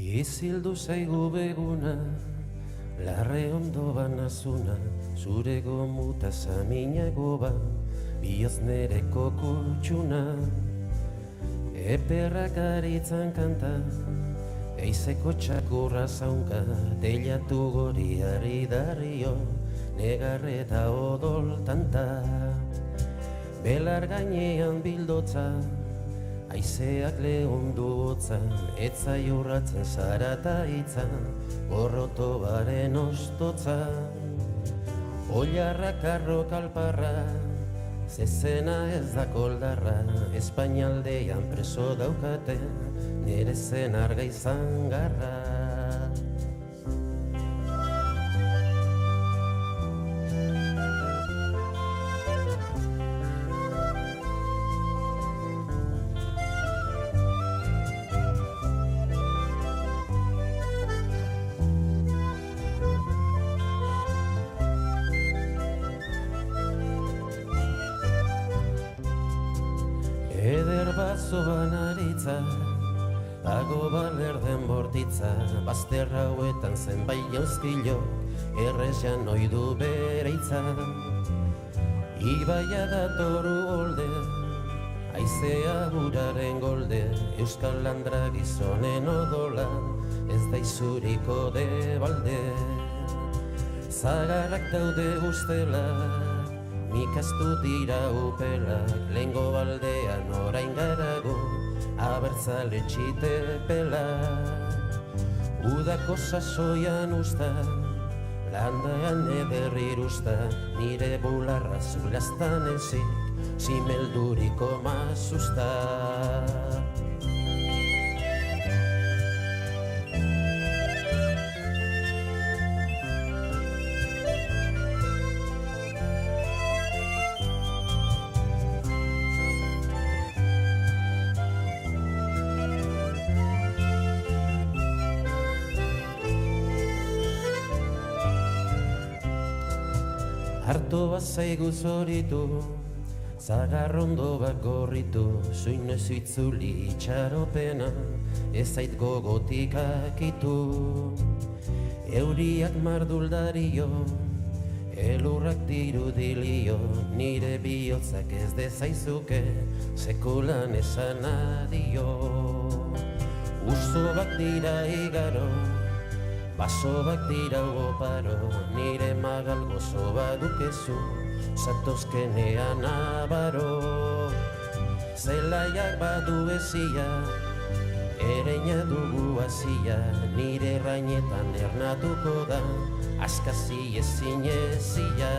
Izildu zaigu beguna, larre ondo banazuna, zure gomuta zaminago ba, bioz nereko kutxuna. Eperrak aritzan kanta, eizeko txakurra zaunka, teilatu goriari darrio, negarreta odol tanta. Belar gainean bildotza, aizeak lehundu hotzan, etzai urratzen zarata hitzan, gorroto baren ostotza. Oilarrak arro kalparra, zezena ez da koldarra, Espainialdean preso daukate, nire zen arga izan garra. Eder bazo banaritza, pago balerden bortitza, bazter hauetan zenbait jauzkilo, errezian oidu bere itza. Ibaia datoru holde, aizea uraren golde, euskal landra gizonen odola, ez da izuriko de balde. Zagarrak daude ustela, mikaztu dira upelak, lehengo baldean orain garago, abertzale txitepela. Udako sasoian usta, landaean ederrir usta, nire bularra zulaztan ezik, zimelduriko mazusta. Harto bat zaigu zoritu, zagarrondo bat gorritu, zuin ez itzuli itxaropena, ez zait gogotik akitu. Euriak marduldario, elurrak dirudilio, nire bihotzak ez dezaizuke, sekulan esan adio. Urzobak dira igaro, basobak dira oparo, nire magal gozo badukezu, zatozkenean abaro. Zelaiak badu ezia, ereina dugu azia, nire rainetan ernatuko da, askazi ezin ezia.